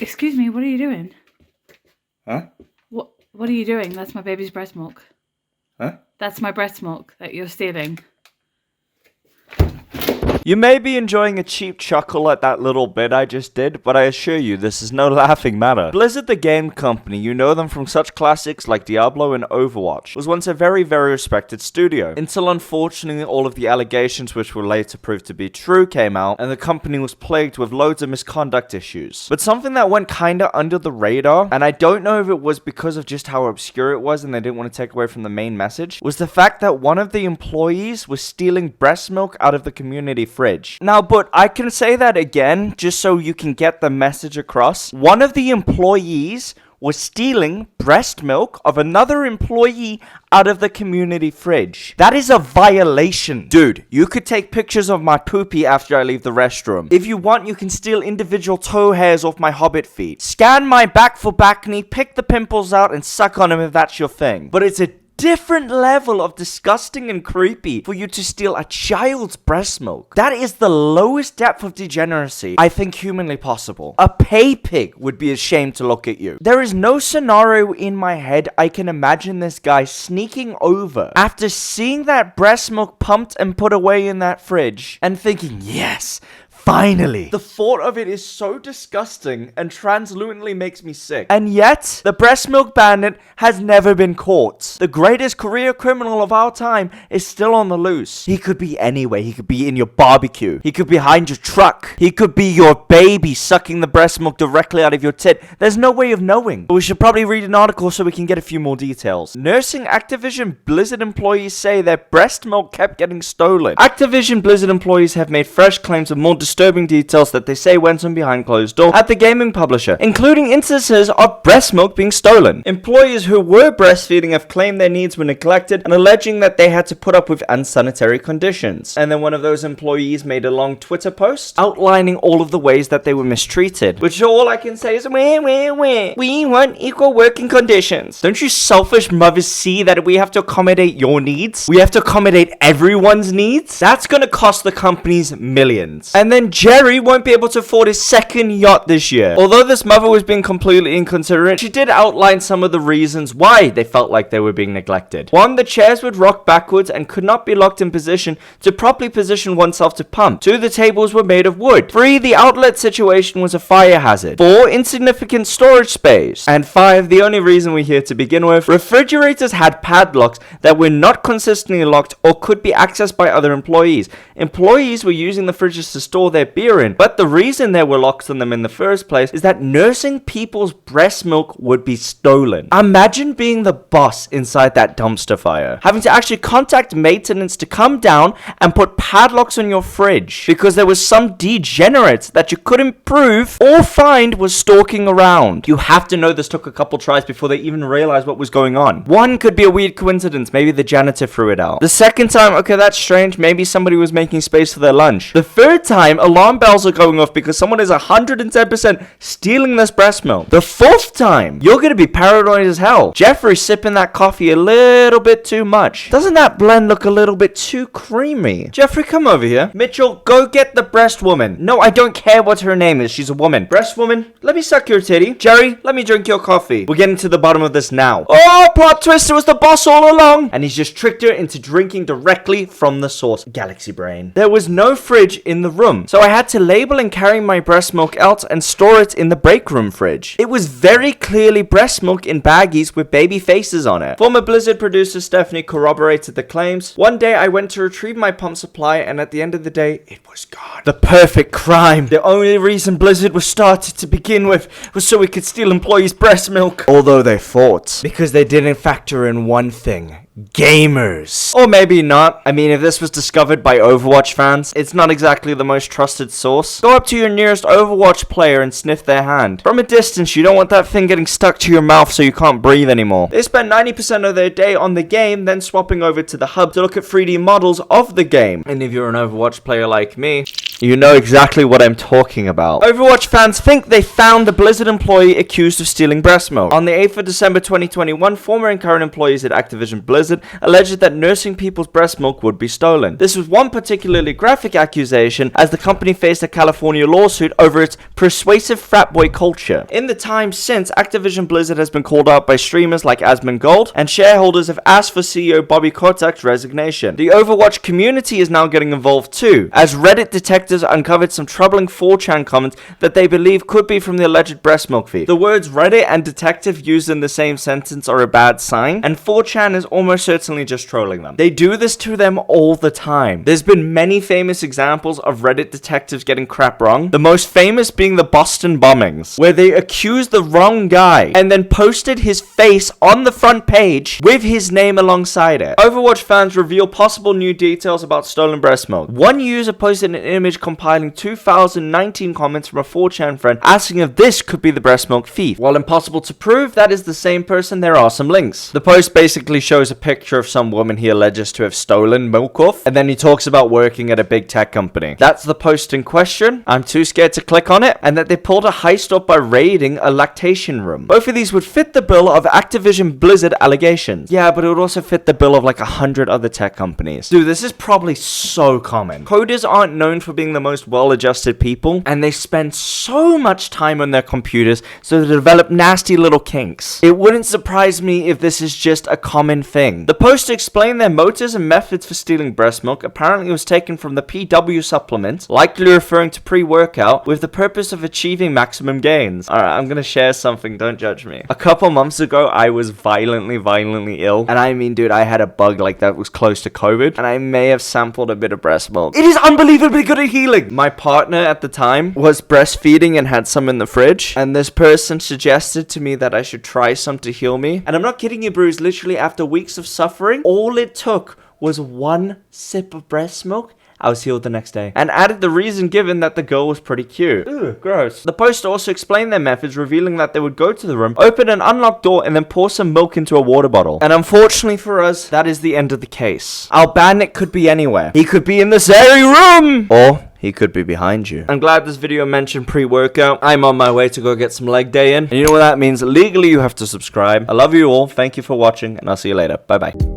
Excuse me, what are you doing? Huh? What are you doing? That's my baby's breast milk. Huh? That's my breast milk that you're stealing. You may be enjoying a cheap chuckle at that little bit I just did, but I assure you this is no laughing matter. Blizzard the game company, you know them from such classics like Diablo and Overwatch, was once a very, very respected studio, until unfortunately all of the allegations which were later proved to be true came out, and the company was plagued with loads of misconduct issues. But something that went kinda under the radar, and I don't know if it was because of just how obscure it was and they didn't want to take away from the main message, was the fact that one of the employees was stealing breast milk out of the community fridge. Now, but I can say that again, just so you can get the message across. One of the employees was stealing breast milk of another employee out of the community fridge. That is a violation. Dude, you could take pictures of my poopy after I leave the restroom. If you want, you can steal individual toe hairs off my hobbit feet. Scan my back for bacne, pick the pimples out, and suck on them if that's your thing. But it's a different level of disgusting and creepy for you to steal a child's breast milk. That is the lowest depth of degeneracy I think humanly possible. A pay pig would be ashamed to look at you. There is no scenario in my head I can imagine this guy sneaking over after seeing that breast milk pumped and put away in that fridge and thinking, yes, finally. The thought of it is so disgusting and translucently makes me sick. And yet, the breast milk bandit has never been caught. The greatest career criminal of our time is still on the loose. He could be anywhere. He could be in your barbecue. He could be behind your truck. He could be your baby sucking the breast milk directly out of your tit. There's no way of knowing. But we should probably read an article so we can get a few more details. Nursing Activision-Blizzard employees say their breast milk kept getting stolen. Activision-Blizzard employees have made fresh claims of more disturbing details that they say went on behind closed doors at the gaming publisher, including instances of breast milk being stolen. Employees who were breastfeeding have claimed their needs were neglected and alleging that they had to put up with unsanitary conditions. And then one of those employees made a long Twitter post outlining all of the ways that they were mistreated, which all I can say is, we want equal working conditions. Don't you selfish mothers see that we have to accommodate your needs? We have to accommodate everyone's needs? That's gonna cost the companies millions. And then Jerry won't be able to afford his second yacht this year. Although this mother was being completely inconsiderate, she did outline some of the reasons why they felt like they were being neglected. 1, the chairs would rock backwards and could not be locked in position to properly position oneself to pump. 2, the tables were made of wood. 3, the outlet situation was a fire hazard. 4, insignificant storage space. And 5, the only reason we're here to begin with, refrigerators had padlocks that were not consistently locked or could be accessed by other employees. Employees were using the fridges to store their beer in, but the reason there were locks on them in the first place is that nursing people's breast milk would be stolen. Imagine being the boss inside that dumpster fire, having to actually contact maintenance to come down and put padlocks on your fridge because there was some degenerate that you couldn't prove or find was stalking around. You have to know this took a couple tries before they even realized what was going on. 1 could be a weird coincidence, maybe the janitor threw it out. The second time, okay, that's strange, maybe somebody was making space for their lunch. The third time, alarm bells are going off because someone is 110% stealing this breast milk. The 4th time, you're gonna be paranoid as hell. Jeffrey's sipping that coffee a little bit too much. Doesn't that blend look a little bit too creamy? Jeffrey, come over here. Mitchell, go get the breast woman. No, I don't care what her name is. She's a woman. Breast woman, let me suck your titty. Jerry, let me drink your coffee. We're getting to the bottom of this now. Oh, plot twist, it was the boss all along. And he's just tricked her into drinking directly from the source. Galaxy brain. There was no fridge in the room, so I had to label and carry my breast milk out and store it in the break room fridge. It was very clearly breast milk in baggies with baby faces on it. Former Blizzard producer Stephanie corroborated the claims. One day I went to retrieve my pump supply and at the end of the day, it was gone. The perfect crime. The only reason Blizzard was started to begin with was so we could steal employees' breast milk. Although they fought. Because they didn't factor in one thing. Gamers. Or maybe not. I mean, if this was discovered by Overwatch fans, it's not exactly the most trusted source. Go up to your nearest Overwatch player and sniff their hand. From a distance, you don't want that thing getting stuck to your mouth so you can't breathe anymore. They spend 90% of their day on the game, then swapping over to the hub to look at 3D models of the game. And if you're an Overwatch player like me, You know exactly what I'm talking about. Overwatch fans think they found the Blizzard employee accused of stealing breast milk. On the 8th of December 2021, former and current employees at Activision-Blizzard alleged that nursing people's breast milk would be stolen. This was one particularly graphic accusation, as the company faced a California lawsuit over its persuasive frat boy culture. In the time since, Activision-Blizzard has been called out by streamers like Asmongold, and shareholders have asked for CEO Bobby Kotick's resignation. The Overwatch community is now getting involved too, as Reddit detectives uncovered some troubling 4chan comments that they believe could be from the alleged breast milk thief. The words Reddit and detective used in the same sentence are a bad sign, and 4chan is almost certainly just trolling them. They do this to them all the time. There's been many famous examples of Reddit detectives getting crap wrong, the most famous being the Boston bombings, where they accused the wrong guy and then posted his face on the front page with his name alongside it. Overwatch fans reveal possible new details about stolen breast milk. One user posted an image compiling 2019 comments from a 4chan friend asking if this could be the breast milk thief. While impossible to prove that is the same person, there are some links. The post basically shows a picture of some woman he alleges to have stolen milk off, and then he talks about working at a big tech company. That's the post in question. I'm too scared to click on it, and that they pulled a heist off by raiding a lactation room. Both of these would fit the bill of Activision-Blizzard allegations. Yeah, but it would also fit the bill of like 100 other tech companies. Dude, this is probably so common. Coders aren't known for being the most well-adjusted people, and they spend so much time on their computers so they develop nasty little kinks. It wouldn't surprise me if this is just a common thing. The post explained their motives and methods for stealing breast milk. Apparently it was taken from the PW supplement, likely referring to pre-workout, with the purpose of achieving maximum gains. Alright, I'm gonna share something, don't judge me. A couple months ago, I was violently ill, and I mean, dude, I had a bug like that was close to COVID, and I may have sampled a bit of breast milk. It is unbelievably good at healing! My partner at the time was breastfeeding and had some in the fridge, and this person suggested to me that I should try some to heal me. And I'm not kidding you, Bruce, literally after weeks of suffering, all it took was one sip of breast milk. I was healed the next day, and added the reason given that the girl was pretty cute. Ugh, gross. The post also explained their methods, revealing that they would go to the room, open an unlocked door, and then pour some milk into a water bottle. And unfortunately for us, that is the end of the case. Our bandit could be anywhere. He could be in this very room! Or he could be behind you. I'm glad this video mentioned pre-workout. I'm on my way to go get some leg day in. And you know what that means? Legally, you have to subscribe. I love you all. Thank you for watching, and I'll see you later. Bye-bye.